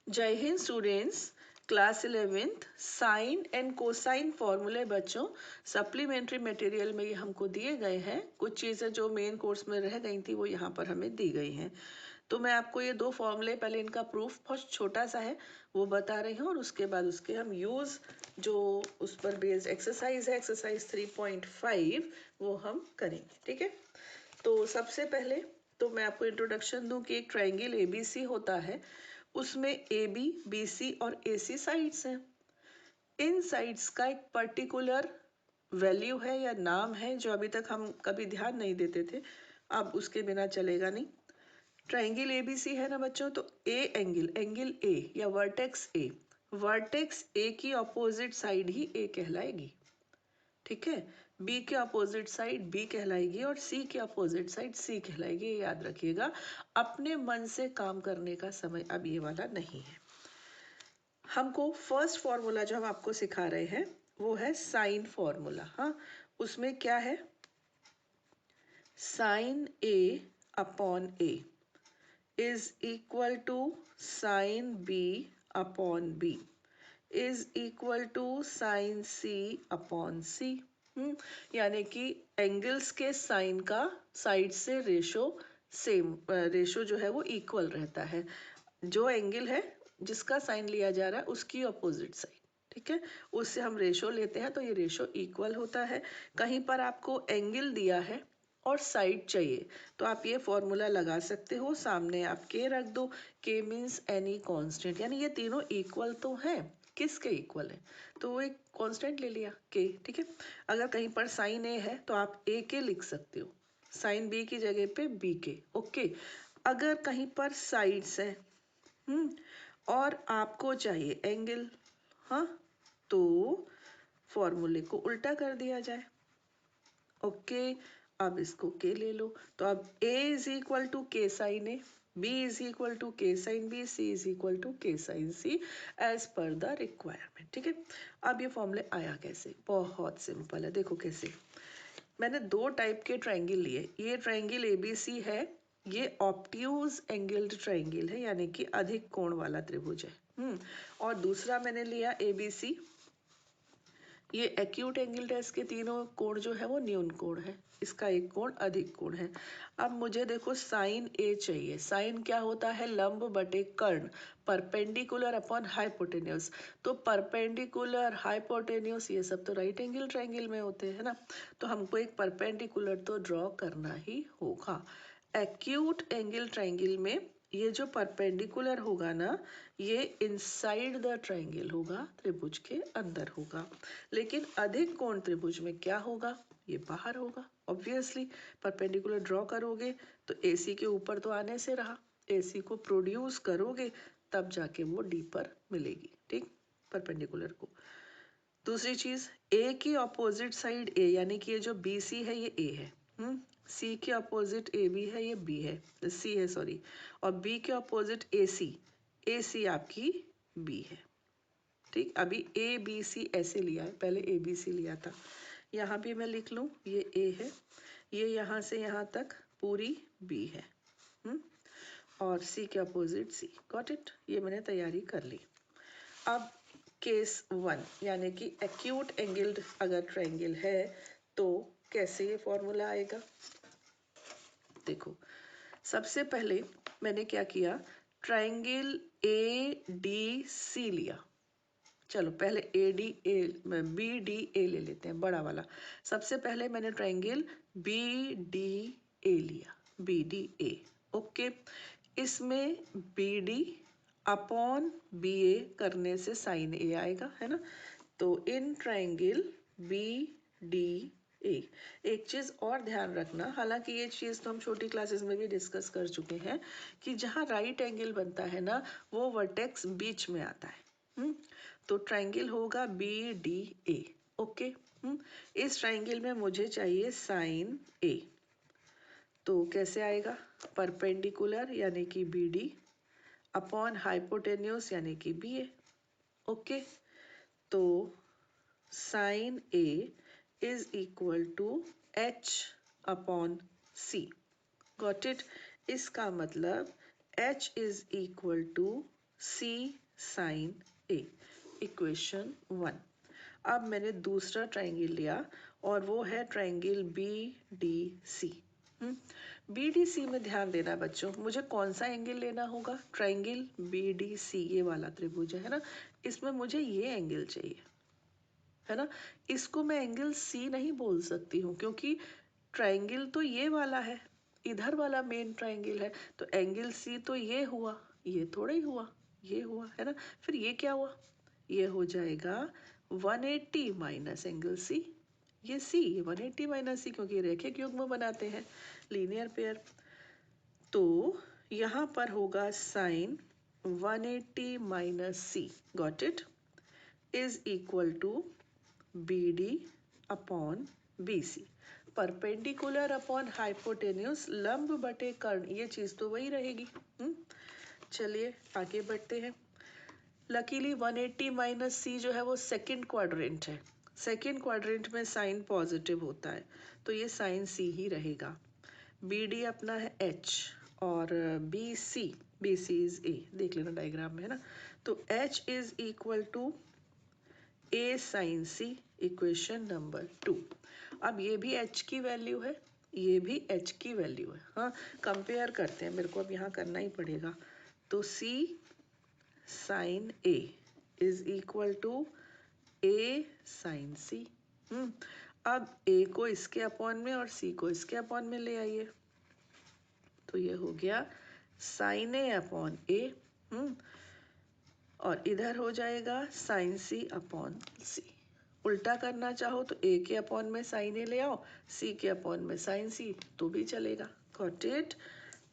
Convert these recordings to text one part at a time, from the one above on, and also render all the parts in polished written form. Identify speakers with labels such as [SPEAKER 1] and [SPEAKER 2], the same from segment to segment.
[SPEAKER 1] जय हिंद students. Class 11th sine and cosine फॉर्मूले बच्चों सप्लीमेंट्री मटेरियल में ये हमको दिए गए हैं। कुछ चीज़ें जो मेन कोर्स में रह गई थी वो यहाँ पर हमें दी गई हैं। तो मैं आपको ये दो फॉर्मूले, पहले इनका प्रूफ बहुत छोटा सा है वो बता रही हूँ और उसके बाद उसके हम यूज़ जो उस पर बेस्ड एक्सरसाइज है, एक्सरसाइज 3.5, वो हम करेंगे। ठीक है, तो सबसे पहले तो मैं आपको इंट्रोडक्शन दूं कि एक ट्रायंगल एबीसी होता है, उसमें ए बी बी सी और ए सी साइड्स हैं। इन साइड्स का एक पर्टिकुलर वैल्यू है या नाम है जो अभी तक हम कभी ध्यान नहीं देते थे, अब उसके बिना चलेगा नहीं। ट्रायंगल एबीसी है ना बच्चों, तो ए एंगल, एंगल ए या वर्टेक्स ए की ऑपोजिट साइड ही ए कहलाएगी। ठीक है, बी के अपोजिट साइड बी कहलाएगी और सी के अपोजिट साइड सी कहलाएगी। ये याद रखिएगा, अपने मन से काम करने का समय अब ये वाला नहीं है। हमको फर्स्ट फॉर्मूला जो हम आपको सिखा रहे हैं वो है साइन फॉर्मूला। हाँ, उसमें क्या है, sine A upon A is equal to sine B upon B is equal to sine C upon C. यानी कि एंगल्स के साइन का साइड से रेशो सेम, रेशो जो है वो इक्वल रहता है। जो एंगल है जिसका साइन लिया जा रहा है उसकी अपोजिट साइड, ठीक है, उससे हम रेशो लेते हैं तो ये रेशो इक्वल होता है। कहीं पर आपको एंगल दिया है और साइड चाहिए तो आप ये फॉर्मूला लगा सकते हो, सामने आप के रख दो, के मीन्स एनी कांस्टेंट, यानी ये तीनों इक्वल तो हैं, किसके इक्वल है, तो वो एक कांस्टेंट ले लिया के। ठीक है, अगर कहीं पर साइन ए है तो आप ए के लिख सकते हो, साइन बी की जगह पे बी के। ओके, अगर कहीं पर साइड्स हैं और आपको चाहिए एंगल, हाँ, तो फॉर्मूले को उल्टा कर दिया जाए। ओके, अब इसको के ले लो, तो अब a is equal to k sine A, b is equal to k sine B, c is equal to k sine C, as per the requirement. ठीक है, अब ये फॉर्मूले आया कैसे, बहुत सिंपल है, देखो कैसे। मैंने दो टाइप के ट्रायंगल लिए, ये ट्रायंगल एबीसी है, ये ऑब्ट्यूज एंगल्ड ट्रायंगल है, यानी कि अधिक कोण वाला त्रिभुज है। और दूसरा मैंने लिया एबीसी, ये एक्यूट एंगल टेस्ट के तीनों कोण जो है वो न्यून कोण है, इसका एक कोण अधिक कोण है। अब मुझे देखो साइन ए चाहिए, साइन क्या होता है, लंब बटे कर्ण, परपेंडिकुलर अपॉन हाइपोटेन्यूज। तो परपेंडिकुलर, हाइपोटेन्यूज, ये सब तो राइट एंगल ट्रायंगल में होते हैं ना, तो हमको एक परपेंडिकुलर तो ड्रॉ करना ही होगा। एक्यूट एंगल ट्रायंगल में ये जो परपेंडिकुलर होगा ना, ये इनसाइड द ट्रायंगल होगा, त्रिभुज के अंदर होगा। लेकिन अधिक कोण त्रिभुज में क्या होगा, ये बाहर होगा। ऑब्वियसली परपेंडिकुलर ड्रॉ करोगे तो एसी के ऊपर तो आने से रहा, एसी को प्रोड्यूस करोगे तब जाके वो डी पर मिलेगी, ठीक, परपेंडिकुलर को। दूसरी चीज, ए की अपोजिट साइड ए, यानी कि ये जो बी सी है ये ए है, सी के अपोजिट ए बी है, ये बी है, सी है सॉरी, और बी के अपोजिट ए सी आपकी बी है। ठीक, अभी ए बी सी ऐसे लिया है, पहले ए बी सी लिया था। यहाँ भी मैं लिख लूँ, ये ए है, ये यहाँ से यहाँ तक पूरी बी है, और सी के अपोजिट सी। गॉट इट, ये मैंने तैयारी कर ली। अब केस 1, यानी कि एक्यूट एंगल्ड अगर ट्रायंगल है तो कैसे ये फॉर्मूला आएगा। देखो, सबसे पहले मैंने क्या किया, ट्रायंगल ए डी सी लिया। चलो पहले A D A, B D A ले लेते हैं, बड़ा वाला। सबसे पहले मैंने ट्रायंगल बी डी ए लिया, बी डी ए। ओके, इसमें B D upon B A करने से साइन ए आएगा, है ना। तो in triangle B D A, एक चीज और ध्यान रखना, हालांकि ये चीज तो हम छोटी क्लासेस में भी डिस्कस कर चुके हैं, कि जहाँ राइट एंगल बनता है ना वो वर्टेक्स बीच में आता है। तो ट्रायंगल होगा बी डी ए। ओके, इस ट्रायंगल में मुझे चाहिए साइन ए, तो कैसे आएगा, परपेंडिकुलर यानी कि बी डी अपॉन हाइपोटेन्यूस यानी कि बी ए। ओके, तो sine A is equal to H upon C. Got it, इसका मतलब H is equal to C sine A, equation 1। अब मैंने दूसरा ट्राइंगल लिया और वो है triangle B D C. B D C में ध्यान देना बच्चों, मुझे कौन सा एंगल लेना होगा? ट्राइंगल बी डी सी, ये वाला त्रिभुज है ना, इसमें मुझे ये एंगल चाहिए, है ना। इसको मैं एंगल सी नहीं बोल सकती हूँ क्योंकि ट्राइंगल तो ये वाला है, इधर वाला मेन ट्राइंगल है, तो एंगल सी तो ये हुआ, ये थोड़ा ही हुआ, ये हुआ, है ना। फिर ये क्या हुआ? ये हो जाएगा 180 माइनस एंगल सी, ये सी, ये 180 माइनस सी, क्योंकि रैखिक युग्म बनाते हैं, लीनियर पेयर। तो यहाँ पर होगा sine 180 minus C, got it, is equal to B D upon B C. Perpendicular upon hypotenuse, लंब बटे कर्ण, ये चीज तो वही रहेगी। चलिए आगे बढ़ते हैं। लकीली 180 माइनस सी जो है वो सेकंड क्वाड्रेंट है, सेकंड क्वाड्रेंट में साइन पॉजिटिव होता है, तो ये साइन सी ही रहेगा। बी डी अपना है एच और बी सी इज ए, देख लेना डायग्राम में, है ना। तो H is equal to A sine C, equation number 2। अब ये भी h की वैल्यू है, ये भी h की वैल्यू है, हाँ कंपेयर करते हैं, मेरे को अब यहाँ करना ही पड़ेगा। तो c sine a is equal to a sine c। अब a को इसके अपॉन में और c को इसके अपॉन में ले आइए, तो ये हो गया साइन a अपॉन a, और इधर हो जाएगा साइन सी अपॉन सी। उल्टा करना चाहो तो ए के अपॉन में साइन ए ले आओ, सी के अपॉन में साइन सी, तो भी चलेगा। Got it.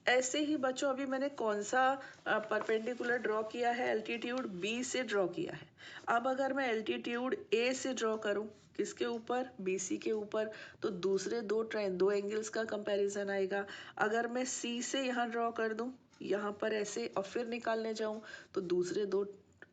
[SPEAKER 1] ऐसे ही बच्चों अभी मैंने कौन सा परपेंडिकुलर ड्रॉ किया है? एल्टीट्यूड बी से ड्रॉ किया है। अब अगर मैं एल्टीट्यूड ए से ड्रॉ करूं, किसके ऊपर? बी सी के ऊपर, तो दूसरे दो एंगल्स का कंपैरिजन आएगा। अगर मैं सी से यहाँ ड्रॉ कर दूं, यहाँ पर ऐसे, और फिर निकालने जाऊं, तो दूसरे दो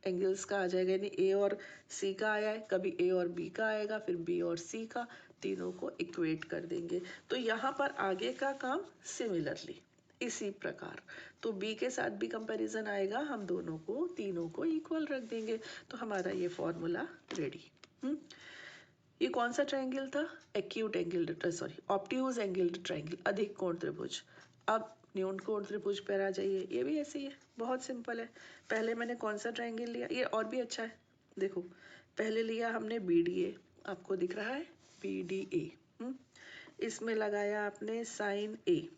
[SPEAKER 1] एंगल्स का आ जाएगा, यानी ए और सी का आया है, कभी ए और बी का आएगा, फिर बी और सी का, तीनों को इक्वेट कर देंगे। तो यहाँ पर आगे का काम सिमिलरली इसी प्रकार, तो बी के साथ भी कंपैरिजन आएगा, हम दोनों को, तीनों को इक्वल रख देंगे, तो हमारा ये फॉर्मूला रेडी। ये कौन सा ट्रायंगल था? Acute angle, sorry obtuse angle triangle, अधिक कोण त्रिभुज। अब न्यून कोण त्रिभुज पर आ जाइए, ये भी ऐसे ही है, बहुत सिंपल है। पहले मैंने कौन सा ट्रायंगल लिया? ये और भी अच्छा है, देखो पहले लिया हमने बी डी ए, आपको दिख रहा है बी डी ए, इसमें लगाया आपने साइन ए,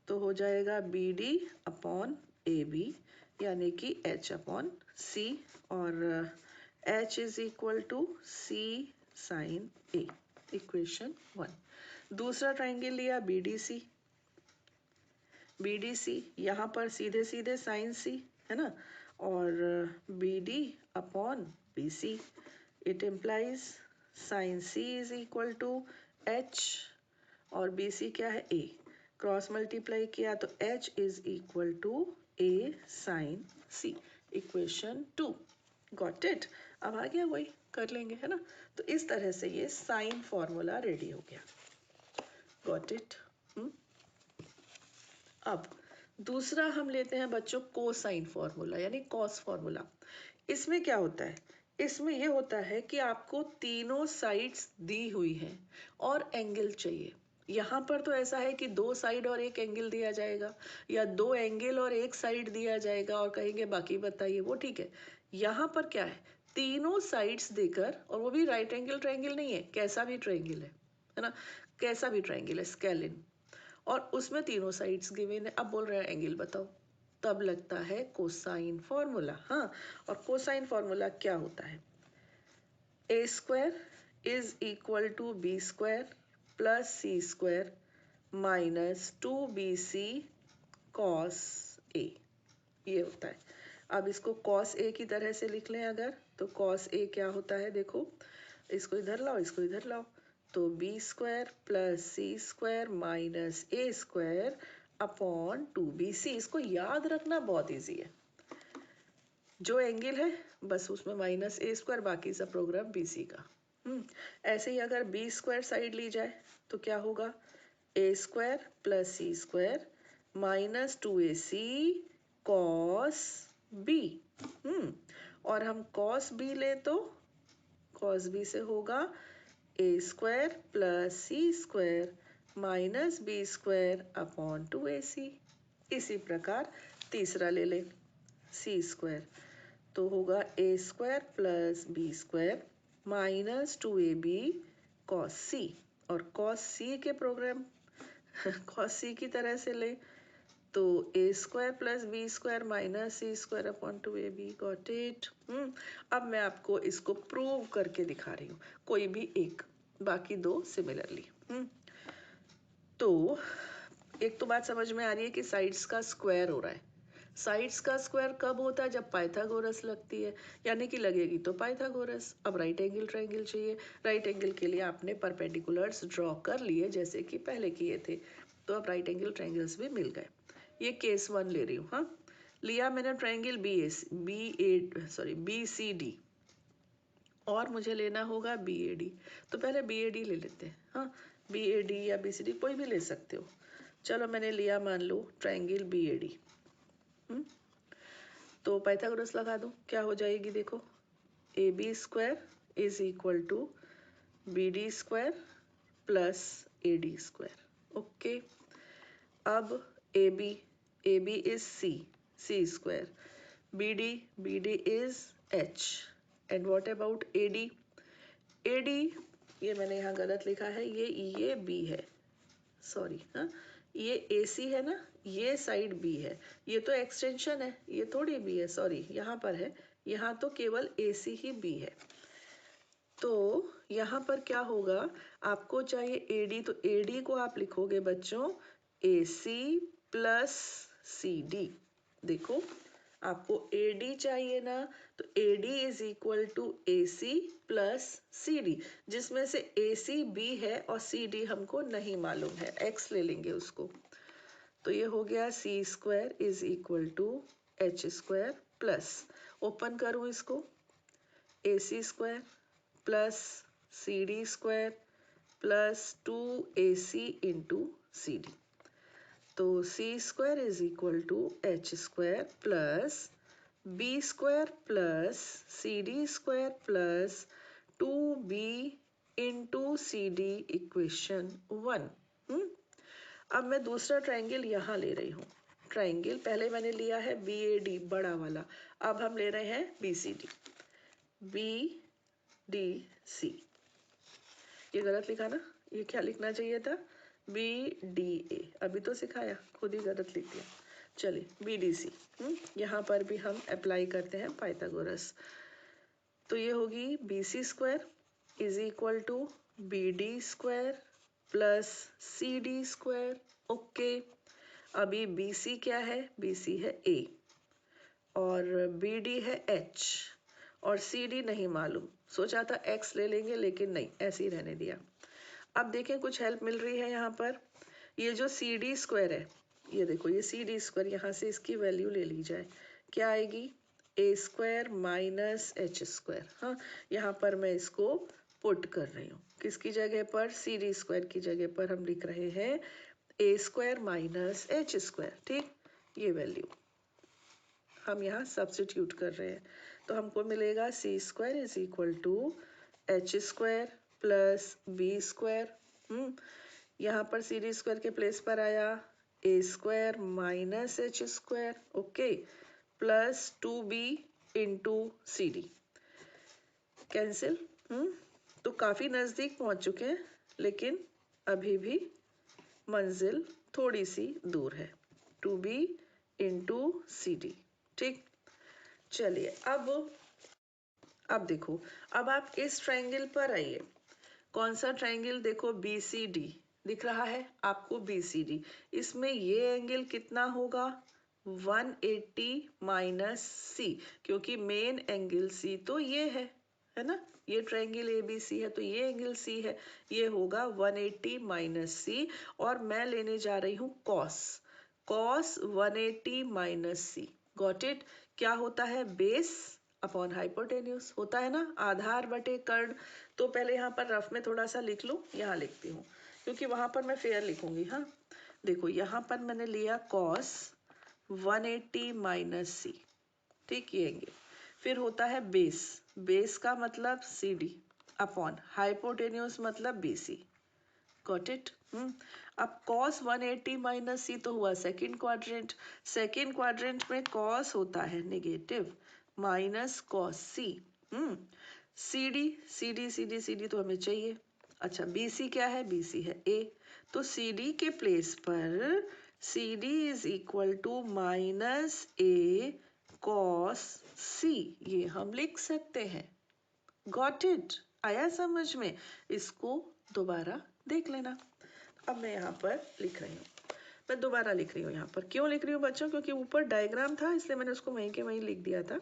[SPEAKER 1] तो हो जाएगा B D upon A B, यानी कि एच अपॉन सी, और H is equal to C sine A, equation 1। दूसरा ट्राइंगल लिया बी डी सी, यहाँ पर सीधे सीधे साइन सी, है ना, और B D upon B C, it implies sine C is equal to H, और बी सी क्या है? ए, क्रॉस मल्टीप्लाई किया तो H is equal to A sine C, equation 2। Got it. अब आ गया, वही कर लेंगे, है ना। तो इस तरह से ये साइन फॉर्मूला रेडी हो गया। Got it. अब दूसरा हम लेते हैं बच्चों कोसाइन फॉर्मूला, यानी कॉस फॉर्मूला। इसमें क्या होता है? इसमें ये होता है कि आपको तीनों साइड्स दी हुई हैं और एंगल चाहिए। यहाँ पर तो ऐसा है कि दो साइड और एक एंगल दिया जाएगा, या दो एंगल और एक साइड दिया जाएगा और कहेंगे बाकी बताइए, वो ठीक है। यहाँ पर क्या है? तीनों साइड्स देकर, और वो भी राइट एंगल ट्रायंगल नहीं है, कैसा भी ट्रायंगल है ना, कैसा भी ट्रायंगल है, स्केलिन, और उसमें तीनों साइड्स गिवन है। अब बोल रहे हैं एंगल बताओ, तब लगता है कोसाइन फॉर्मूला। हाँ, और कोसाइन फॉर्मूला क्या होता है? A square is equal to B square plus C square minus 2bc cos A, ये होता है। अब इसको कॉस ए की तरह से लिख लें अगर, तो कॉस ए क्या होता है? देखो, इसको इधर लाओ, इसको इधर लाओ, तो B square plus C square minus A square upon 2bc। इसको याद रखना बहुत इजी है, जो एंगल है बस उसमें माइनस ए स्क्वायर, बाकी सब प्रोग्राम bc का। ऐसे ही अगर बी स्क्वायर साइड ली जाए तो क्या होगा? A square plus C square minus 2ac cos B. और हम कॉस बी ले तो कॉस बी से होगा A square plus C square minus B square upon 2ac। इसी प्रकार तीसरा ले लें सी स्क्वायर, तो होगा A square plus B square minus 2ab cos C. और कॉस सी के प्रोग्राम कॉस सी की तरह से ले तो A square plus B square minus C square upon 2ab। Got it. अब मैं आपको इसको प्रूव करके दिखा रही हूँ, कोई भी एक, बाकी दो सिमिलरली। तो एक तो बात समझ में आ रही है कि साइड्स का स्क्वायर हो रहा है। साइड्स का स्क्वायर कब होता है? जब पाइथागोरस लगती है, यानी कि लगेगी तो पाइथागोरस। अब राइट एंगल ट्रायंगल चाहिए। राइट एंगल के लिए आपने परपेंडिकुलर्स ड्रॉ कर लिए जैसे कि पहले किए थे, तो अब राइट एंगल ट्रायंगल्स भी मिल गए। ये केस 1 ले रही हूँ। हाँ, लिया मैंने ट्रायंगल बी सी डी और मुझे लेना होगा बी ए डी। तो पहले बी ए डी ले लेते हैं। हाँ, बी ए डी या बी सी डी कोई भी ले सकते हो। चलो मैंने लिया, मान लो ट्रायंगल बी ए डी। तो पाइथागोरस लगा दूं, क्या हो जाएगी देखो, A B square is equal to B D square plus A D square. Okay. अब A B is C square, B D is H, and what about A D, ये मैंने यहाँ गलत लिखा है, ये बी है, सॉरी। हाँ, ये ए सी है ना, ये साइड बी है, ये तो एक्सटेंशन है, ये थोड़ी बी है, सॉरी यहाँ पर है, यहाँ तो केवल ए सी ही बी है। तो यहाँ पर क्या होगा, आपको चाहिए ए डी, तो ए डी को आप लिखोगे बच्चों ए सी प्लस सी डी। देखो आपको ए डी चाहिए ना, तो A D is equal to A C plus C D, जिसमें से ए सी बी है और सी डी हमको नहीं मालूम है, एक्स ले लेंगे उसको। तो ये हो गया C square is equal to H square plus, open करूँ इसको, A C square plus C D square plus 2ac into C D. तो C square is equal to H square plus B square plus C D square plus 2b into C D equation 1। अब मैं दूसरा triangle यहाँ ले रही हूँ। Triangle पहले मैंने लिया है बी ए डी बड़ा वाला, अब हम ले रहे हैं B C D. B D C, ये गलत लिखा ना, ये क्या लिखना चाहिए था, बी डी ए, अभी तो सिखाया, खुद ही गलत लिख दिया। चलिए बी डी सी, यहाँ पर भी हम अप्लाई करते हैं पाइथागोरस। तो ये होगी B C square is equal to B D square plus C D square. Okay. अभी बी सी क्या है, बी सी है ए और बी डी है एच और सी डी नहीं मालूम, सोचा था एक्स ले लेंगे लेकिन नहीं, ऐसे ही रहने दिया। अब देखें कुछ हेल्प मिल रही है यहाँ पर, ये जो सी डी स्क्वायर है, ये देखो ये सी डी स्क्वायर, यहाँ से इसकी वैल्यू ले ली जाए, क्या आएगी, ए स्क्वायर माइनस एच स्क्वायर। हाँ, यहाँ पर मैं इसको पुट कर रही हूँ, किसकी जगह पर, सी डी स्क्वायर की जगह पर हम लिख रहे हैं A square minus H square. ठीक, ये वैल्यू हम यहाँ सब्स्टिट्यूट कर रहे हैं, तो हमको मिलेगा C square is equal to H square plus B square, यहाँ पर सी डी स्क्वायर के प्लेस पर आया A square minus H square, okay, plus 2b into C D, cancel. तो काफ़ी नज़दीक पहुँच चुके हैं, लेकिन अभी भी मंजिल थोड़ी सी दूर है, 2b इंटू सी डी। ठीक, चलिए अब देखो, अब आप इस ट्रायंगल पर आइए, कौन सा ट्रायंगल, देखो बी सी डी दिख रहा है आपको, बी सी डी, इसमें ये एंगल कितना होगा, 180 माइनस सी, क्योंकि मेन एंगल सी तो ये है ना, ये ट्रायंगल ए बी सी है तो ये एंगल सी है, ये होगा 180 माइनस सी, और मैं लेने जा रही हूँ cos 180 minus C. Got it. क्या होता है, बेस अपॉन हाइपोटेन्यूज होता है ना, आधार बटे कर्ण। तो पहले यहाँ पर रफ में थोड़ा सा लिख लूँ, यहाँ लिखती हूँ क्योंकि वहाँ पर मैं फेयर लिखूंगी। हाँ, देखो यहाँ पर मैंने लिया कॉस 180 माइनस सी, ठीक, ये एंगल। फिर होता है बेस, बेस का मतलब सी डी अपॉन हाइपोटेन्यूज मतलब बी सी। Got it. अब cos 180 माइनस सी तो हुआ सेकेंड क्वाड्रेंट, सेकेंड क्वाड्रेंट में cos होता है negative minus cos C. C D C D C D C D तो हमें चाहिए। अच्छा बी सी क्या है, बी सी है ए, तो सी डी के प्लेस पर C D is equal to minus A cos C, ये हम लिख सकते हैं। गॉट इट, आया समझ में? इसको दोबारा देख लेना। अब मैं यहाँ पर लिख रही हूँ, मैं दोबारा लिख रही हूँ यहाँ पर। क्यों लिख रही हूँ बच्चों? क्योंकि ऊपर डायग्राम था इसलिए मैंने उसको वहीं के वहीं लिख दिया था।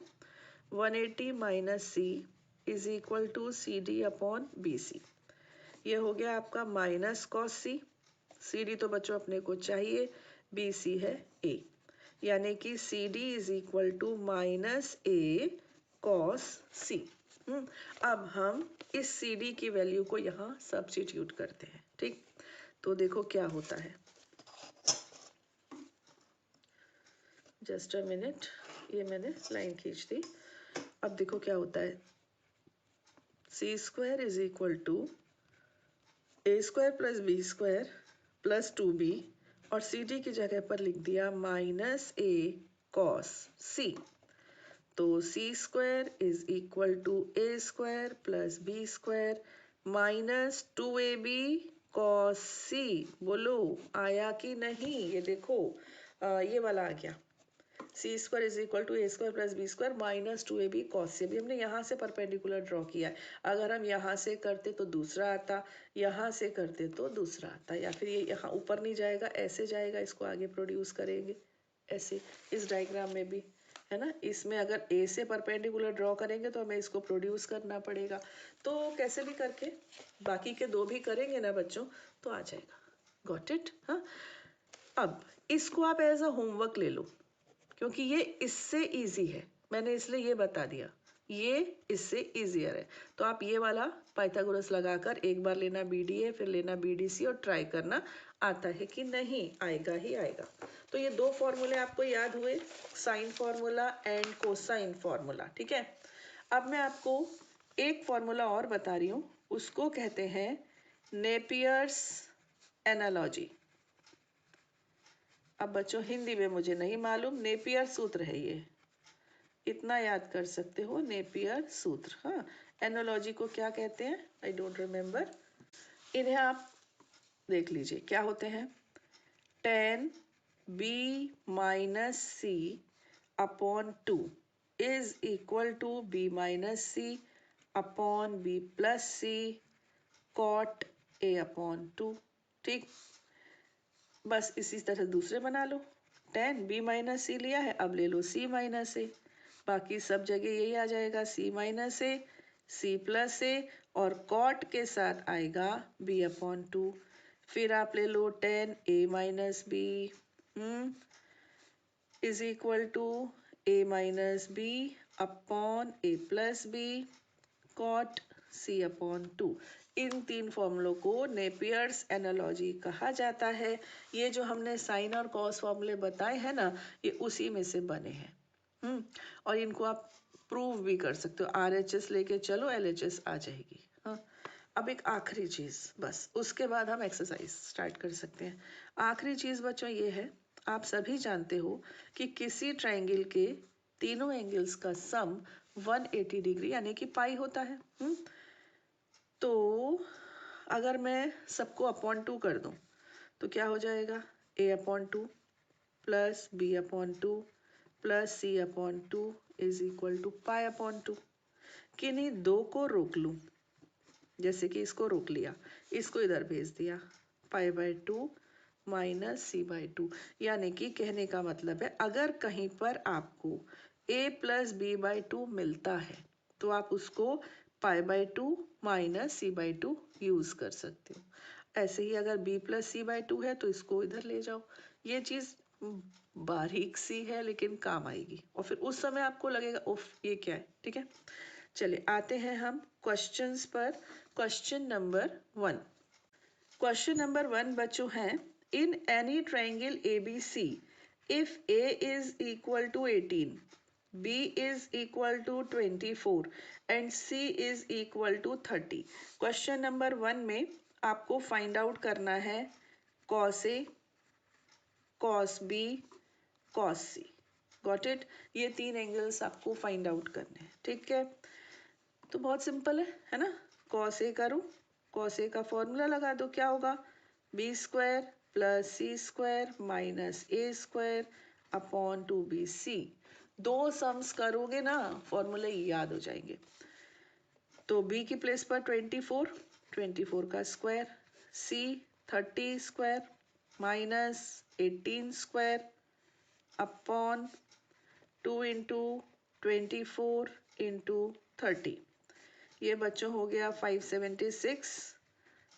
[SPEAKER 1] 180 minus C is equal to C D upon B C. ये हो गया आपका minus cos C, C D तो बच्चों अपने को चाहिए, बी सी है ए, यानी कि C D is equal to minus A cos C. अब हम इस सी डी की वैल्यू को यहाँ सब्स्टिट्यूट करते हैं। ठीक, तो देखो क्या होता है। जस्ट अ मिनट, ये मैंने लाइन खींच दी। अब देखो क्या होता है, C square is equal to A square plus B square plus 2b, और सी डी की जगह पर लिख दिया माइनस ए कॉस सी। तो C square is equal to A square plus B square minus 2ab cos C. बोलो आया कि नहीं? ये देखो ये वाला आ गया, C square is equal to A square plus B square minus 2ab cos C. अभी हमने यहाँ से परपेंडिकुलर ड्रॉ किया है, अगर हम यहाँ से करते तो दूसरा आता, यहाँ से करते तो दूसरा आता, या फिर ये यहाँ ऊपर नहीं जाएगा, ऐसे जाएगा, इसको आगे प्रोड्यूस करेंगे ऐसे। इस डायग्राम में भी है ना, इसमें अगर ए से परपेंडिकुलर ड्रॉ करेंगे तो हमें इसको प्रोड्यूस करना पड़ेगा। तो कैसे भी करके बाकी के दो भी करेंगे ना बच्चों तो आ जाएगा। Got it? हाँ, अब इसको आप एज अ होमवर्क ले लो, क्योंकि ये इससे इजी है, मैंने इसलिए ये बता दिया, ये इससे इजियर है। तो आप ये वाला पाइथागोरस लगाकर एक बार लेना BDA, फिर लेना BDC और ट्राई करना आता है कि नहीं, आएगा ही आएगा। तो ये दो फॉर्मूले आपको याद हुए, sine formula and cosine formula. ठीक है, अब मैं आपको एक फॉर्मूला और बता रही हूँ, उसको कहते हैं नेपियर्स एनालॉजी। अब बच्चों हिंदी में मुझे नहीं मालूम, नेपियर सूत्र है ये, इतना याद कर सकते हो, नेपियर सूत्र। हाँ, एनालॉजी को क्या कहते हैं आई डोंट रिमेम्बर, इन्हें आप देख लीजिए क्या होते हैं। tan b minus C upon 2 is equal to b minus C upon b plus C cot a upon 2। ठीक, बस इसी तरह दूसरे बना लो। tan b माइनस सी लिया है, अब ले लो c माइनस ए, बाकी सब जगह यही आ जाएगा, c minus A C plus ए, और कॉट के साथ आएगा b अपॉन 2। फिर आप ले लो tan a minus B is equal to a minus B upon a plus B cot c upon 2। इन तीन फॉर्मूलों को नेपियर्स एनालॉजी कहा जाता है। ये जो हमने साइन और कॉस फॉर्मूले बताए हैं ना, ये उसी में से बने हैं। और इनको आप प्रूव भी कर सकते हो, RHS लेके चलो LHS आ जाएगी। हाँ, अब एक आखिरी चीज, बस उसके बाद हम एक्सरसाइज स्टार्ट कर सकते हैं। आखिरी चीज बच्चों ये है, आप सभी जानते हो कि किसी ट्राइंगल के तीनों एंगल्स का सम 180 डिग्री यानी कि पाई होता है। तो अगर मैं सबको अपॉन 2 कर दूं तो क्या हो जाएगा, a upon 2 plus b upon 2 plus c upon 2 is equal to pi upon 2। किन्हीं दो को रोक लूं, जैसे कि इसको रोक लिया, इसको इधर भेज दिया, pi by 2 minus C by 2। यानी कि कहने का मतलब है, अगर कहीं पर आपको a प्लस बी बाई 2 मिलता है तो आप उसको pi by 2 minus C by 2 use कर सकते हो। ऐसे ही अगर b प्लस सी बाई 2 है तो इसको इधर ले जाओ। ये चीज बारीक सी है लेकिन काम आएगी, और फिर उस समय आपको लगेगा उफ ये क्या है। ठीक है, चलिए आते हैं हम क्वेश्चंस पर। क्वेश्चन नंबर 1, क्वेश्चन नंबर 1 बच्चों हैं, in any triangle ABC if A is equal to 18 B is equal to 24 and C is equal to 30. Question number 1 में आपको फाइंड आउट करना है cos A, cos B, cos C. Got it? ये 3 angles आपको find out करने हैं, ठीक है? तो बहुत सिंपल है ना? cos A करूँ, cos A का फॉर्मूला लगा दो, क्या होगा? B square plus C square minus A square upon 2BC. दो सम्स करोगे ना, फॉर्मूले याद हो जाएंगे. तो B की प्लेस पर 24 का square, C 30 square minus 18 square upon 2 into 24 into 30. ये बच्चों हो गया 576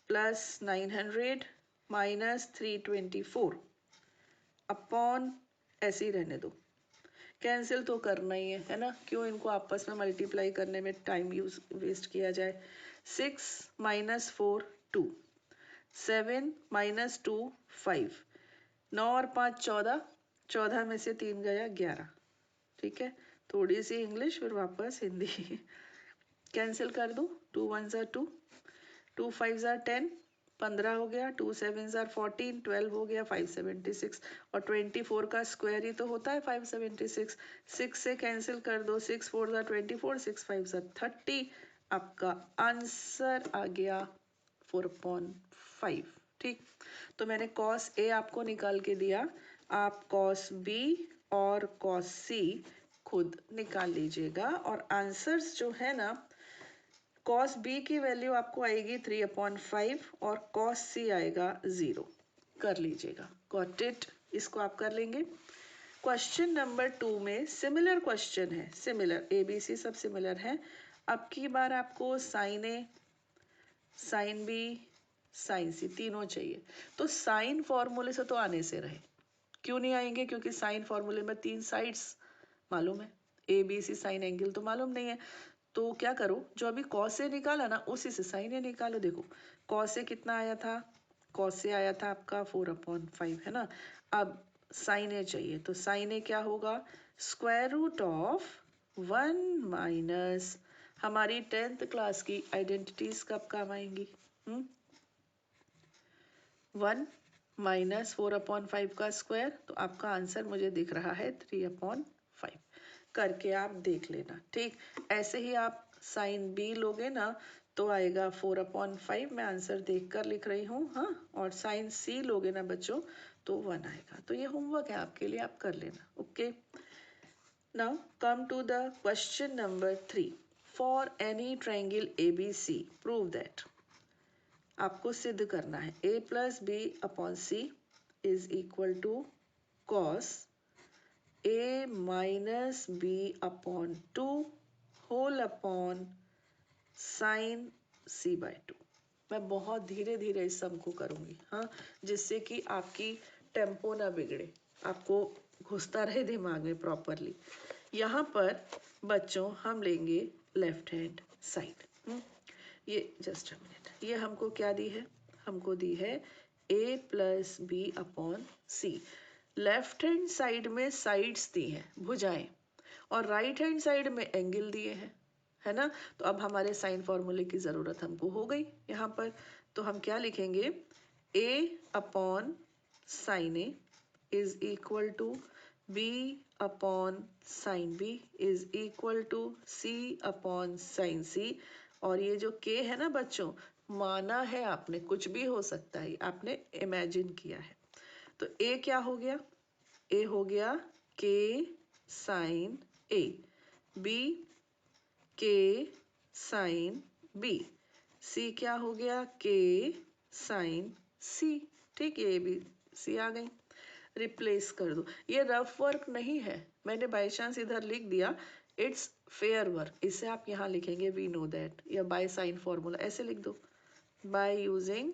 [SPEAKER 1] प्लस 900 माइनस 324 अपॉन, ऐसे ही रहने दो, कैंसिल तो करना ही है ना? क्यों इनको आपस में मल्टीप्लाई करने में टाइम यूज वेस्ट किया जाए? 6 माइनस 4 2, 7 माइनस 2 5, 9 और 5 14, 14 में से 3 गया 11. ठीक है, थोड़ी सी इंग्लिश फिर वापस हिंदी. कैंसिल कर दो, 2 1 ज़ा 2, 2 5 ज़ा 10, 15 हो गया, 2 7 ज़ा 14, 12 हो गया 576 और 24 का स्क्वायर ही तो होता है 576. 6 से कैंसिल कर दो, 6 4 ज़ा 24, 6 5 ज़ा 30. आपका आंसर आ गया 4.5. ठीक, तो मैंने cos A आपको निकाल के दिया, आप cos B और cos C खुद निकाल लीजिएगा. और आंसर्स जो है ना, cos B की वैल्यू आपको आएगी 3/5 और cos C आएगा 0. कर लीजिएगा. Got it? इसको आप कर लेंगे. क्वेश्चन नंबर 2 में सिमिलर क्वेश्चन है, सिमिलर ABC सब सिमिलर है. अब की बार आपको sin A, sin B, sin C तीनों चाहिए. तो साइन फॉर्मूले से तो आने से रहे. क्यों नहीं आएंगे? क्योंकि साइन फॉर्मूले में 3 साइड्स मालूम है, ABC साइन एंगल तो मालूम नहीं है. तो क्या करो, जो अभी cos A निकाला ना, उसी से sin A निकालो. देखो cos A कितना आया था? cos A आया था आपका 4/5, है ना? अब sin A चाहिए, तो sin A क्या होगा? स्क्वायर रूट ऑफ 1 माइनस, हमारी 10th क्लास की आइडेंटिटीज कब काम आएंगी? 1 माइनस 4/5 का स्क्वायर. तो आपका आंसर मुझे दिख रहा है 3/5. करके आप देख लेना. ठीक, ऐसे ही आप साइन B लोगे ना, तो आएगा 4/5. मैं आंसर देख कर लिख रही हूँ. हाँ, और साइन C लोगे ना बच्चों, तो 1 आएगा. तो ये होमवर्क है आपके लिए, आप कर लेना. Okay, now come to the question number 3. For any triangle ABC prove that. आपको सिद्ध करना है A plus B upon C is equal to cos A minus B upon 2 whole upon sine C/2. मैं बहुत धीरे धीरे इस सम को करूँगी, हाँ, जिससे कि आपकी टेम्पो ना बिगड़े, आपको घुसता रहे दिमाग में प्रॉपरली. यहाँ पर बच्चों हम लेंगे लेफ्ट हैंड साइड. ये जस्ट अ मिनट, ये हमको क्या दी है? हमको दी है A plus B upon C. Left hand side में साइड्स दी हैं, भुजाएं, और राइट हैंड साइड में एंगल दिए हैं, है ना? तो अब हमारे साइन फॉर्मूले की ज़रूरत हमको हो गई यहाँ पर. तो हम क्या लिखेंगे? A upon sine A is equal to B upon sine B is equal to C upon sine C. और ये जो K है ना बच्चों, माना है आपने, कुछ भी हो सकता है, आपने इमेजिन किया है. तो A क्या हो गया? A हो गया K sine A, B K sine B, C क्या हो गया? K sine C. ठीक, ये भी C आ गई. रिप्लेस कर दो. ये रफ वर्क नहीं है, मैंने बाई चांस इधर लिख दिया, इट्स फेयर वर्क. इसे आप यहाँ लिखेंगे वी नो दैट, या बाय साइन फॉर्मूला ऐसे लिख दो, बाय यूजिंग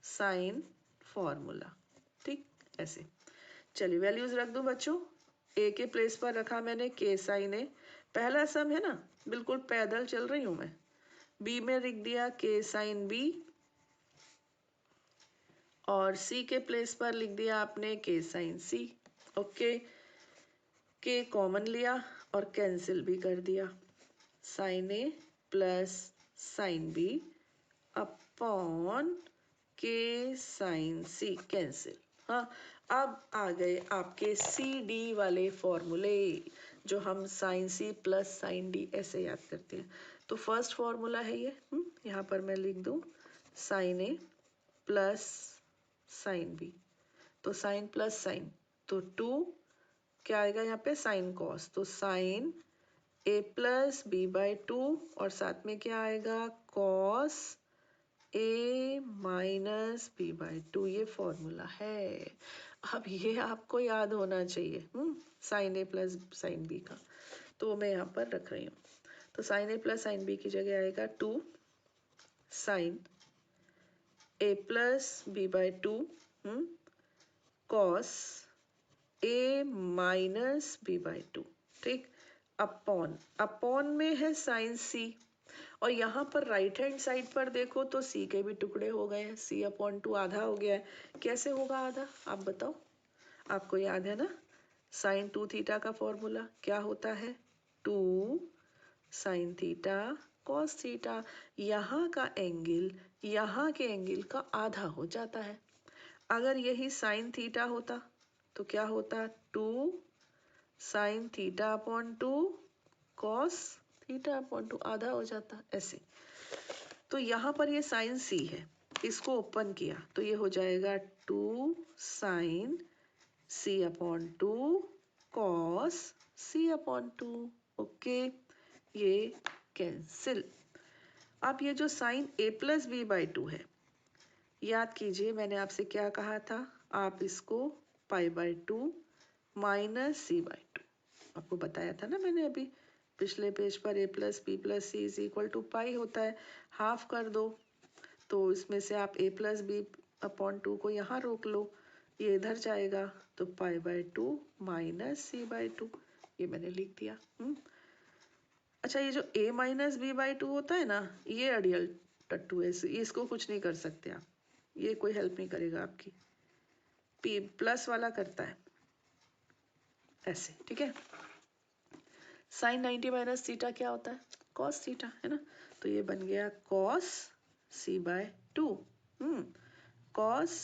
[SPEAKER 1] साइन फॉर्मूला. ठीक, ऐसे. चलिए वैल्यूज रख दो बच्चों. A के प्लेस पर रखा मैंने K साइन A. पहला सम है ना, बिल्कुल पैदल चल रही हूँ मैं. B में लिख दिया K साइन B, और C के प्लेस पर लिख दिया आपने K sine C. Okay, K common लिया, और कैंसिल भी कर दिया, sine A plus sine B upon K sine C, cancel. हाँ, अब आ गए आपके सी डी वाले फॉर्मूले, जो हम sine C plus sine D ऐसे याद करते हैं। तो फर्स्ट फॉर्मूला है ये, यहाँ पर मैं लिख दूं sine A plus sine B, तो साइन प्लस साइन, तो 2 क्या आएगा यहाँ पे, साइन कॉस, तो sine A plus B by 2 और साथ में क्या आएगा, cos A minus B by 2, ये फॉर्मूला है। अब ये आपको याद होना चाहिए, sine A plus sine B का, तो मैं यहाँ पर रख रही हूँ। तो sine A plus sine B की जगह आएगा 2 sine A plus B by 2 cos A minus B by 2, ठीक, अपॉन, अपॉन में है साइन सी, और यहाँ पर राइट हैंड साइड पर देखो तो सी के भी टुकड़े हो गए हैं, सी अपॉन 2 आधा हो गया है। कैसे होगा आधा, आप बताओ, आपको याद है ना, साइन 2 थीटा का फॉर्मूला क्या होता है, 2 साइन थीटा कॉस थीटा, यहाँ का एंगल यहाँ के एंगल का आधा हो जाता है। अगर यही साइन थीटा होता तो क्या होता, 2 sine theta upon 2 cos theta upon 2, आधा हो जाता ऐसे। तो यहाँ पर ये साइन सी है, इसको ओपन किया तो ये हो जाएगा 2 sine C upon 2 cos C upon 2, okay, ये कैंसिल। अब ये जो sine A plus B by 2 है, याद कीजिए मैंने आपसे क्या कहा था, आप इसको pi by 2 minus C by 2, आपको बताया था ना मैंने अभी पिछले पेज पर, A plus B plus C is equal to pi होता है, हाफ कर दो, तो इसमें से आप ए प्लस बी अपॉन 2 को यहाँ रोक लो, ये इधर जाएगा, तो pi by 2 minus C by 2, ये मैंने लिख दिया। अच्छा, ये जो a माइनस बी बाई 2 होता है ना, ये अड़ियल टट्टू है, इसको कुछ नहीं कर सकते आप, ये कोई हेल्प नहीं करेगा आपकी, p प्लस वाला करता है ऐसे, ठीक है। साइन 90 माइनस थीटा क्या होता है, कॉस थीटा, है ना, तो ये बन गया cos C by 2, cos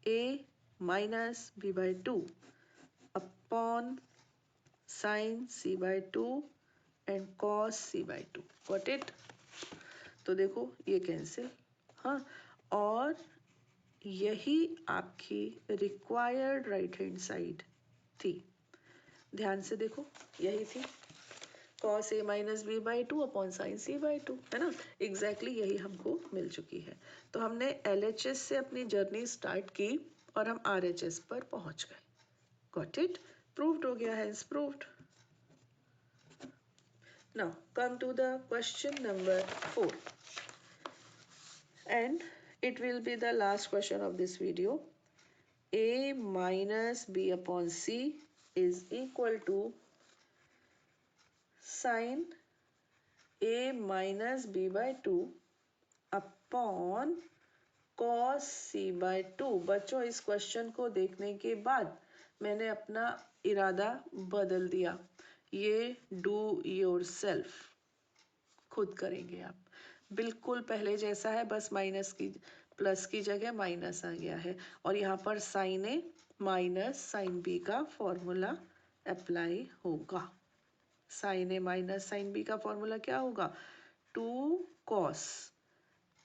[SPEAKER 1] a minus B by 2 upon sine C by 2 and cos C by 2, got it. तो देखो ये कैंसिल, हाँ, और यही आपकी रिक्वायर्ड राइट हैंड साइड थी, ध्यान से देखो यही थी, cos a minus B by 2 upon sine C by 2, है ना, एग्जैक्टली यही हमको मिल चुकी है। तो हमने LHS से अपनी जर्नी स्टार्ट की और हम RHS पर पहुंच गए, गॉट इट, प्रूव्ड हो गया है, proved. Now come to the question number 4 and it will be the last question of this video. A minus B upon C is equal to sin A minus B by 2 upon cos C by 2। बच्चों इस question को देखने के बाद मैंने अपना इरादा बदल दिया, ये डू योर सेल्फ, खुद करेंगे आप, बिल्कुल पहले जैसा है, बस माइनस की प्लस की जगह माइनस आ गया है, और यहाँ पर sine A minus sine B का फॉर्मूला अप्लाई होगा। Sine A minus sine B का फॉर्मूला क्या होगा, 2 cos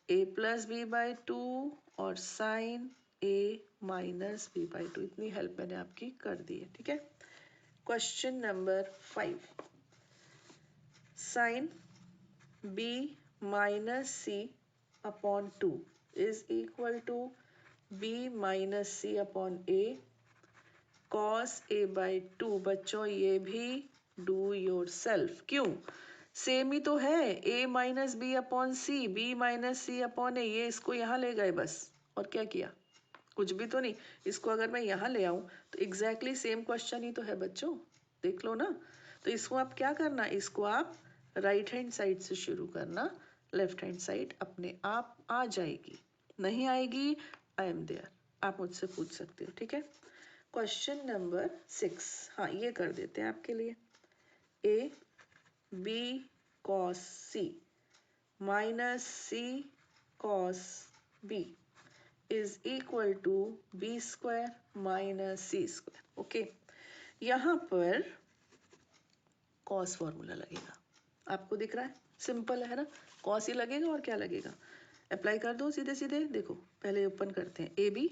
[SPEAKER 1] A plus B by 2 और sine A minus B by 2, इतनी हेल्प मैंने आपकी कर दी है, ठीक है। Question number 5, sine b minus c upon 2 is equal to b minus c upon a cos a by 2। बच्चों ये भी do yourself, क्यों, सेम ही तो है, a minus B upon C, B minus C upon A, ये इसको यहाँ ले गए बस, और क्या किया, कुछ भी तो नहीं, इसको अगर मैं यहाँ ले आऊँ तो एग्जैक्टली सेम क्वेश्चन ही तो है बच्चों, देख लो ना। तो इसको आप क्या करना, इसको आप राइट हैंड साइड से शुरू करना, लेफ्ट हैंड साइड अपने आप आ जाएगी, नहीं आएगी आई एम देयर, आप मुझसे पूछ सकते हो, ठीक है। क्वेश्चन नंबर 6, हाँ ये कर देते हैं आपके लिए, A B cos C minus C cos B is equal to B square minus C square. Okay, यहाँ पर कॉस फॉर्मूला लगेगा, आपको दिख रहा है, सिंपल है ना, कॉस ही लगेगा और क्या लगेगा, अप्लाई कर दो सीधे सीधे। देखो पहले ओपन करते हैं, A B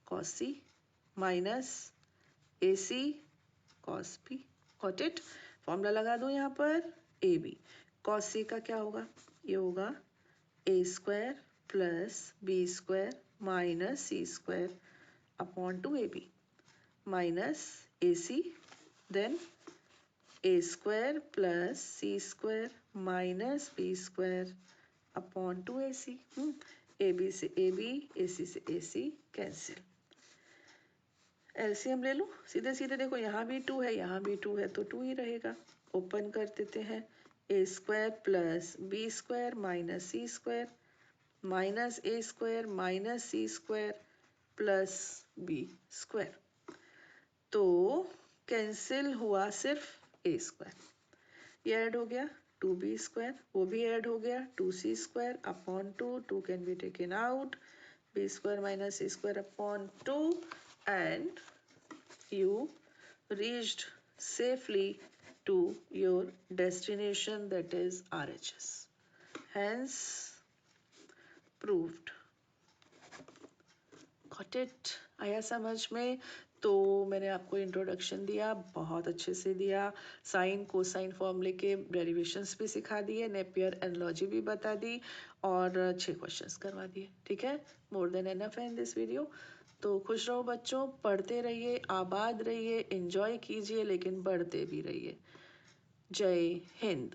[SPEAKER 1] cos C minus A C cos B, got it. Formula लगा दो यहाँ पर, ए बी कॉस सी का क्या होगा, ये होगा A square plus B square minus C square upon two A B minus A C, then A square plus C square minus B square upon two A C. A B से A B, ए सी से ए सी cancel, LCM ले लो सीधे सीधे। देखो यहाँ भी 2 है, यहाँ भी 2 है, तो 2 ही रहेगा। ओपन कर देते हैं, A square plus B square minus C square minus A square minus C square plus B square, तो कैंसिल हुआ सिर्फ ए स्क्वायर, ये ऐड हो गया 2b स्क्वायर, वो भी ऐड हो गया 2c square upon 2 can be taken out, b square minus c square upon 2 and you reached safely to your destination, that is RHS, hence proved। Got it? आया समझ में? तो मैंने आपको इंट्रोडक्शन दिया, बहुत अच्छे से दिया, साइन कोसाइन फॉर्मूले के डेरिवेशंस भी सिखा दिए, नेपियर एनालॉजी भी बता दी और 6 क्वेश्चंस करवा दिए। ठीक है, मोर देन एनफ है इन दिस वीडियो। तो खुश रहो बच्चों, पढ़ते रहिए, आबाद रहिए, एंजॉय कीजिए, लेकिन पढ़ते भी रहिए। जय हिंद।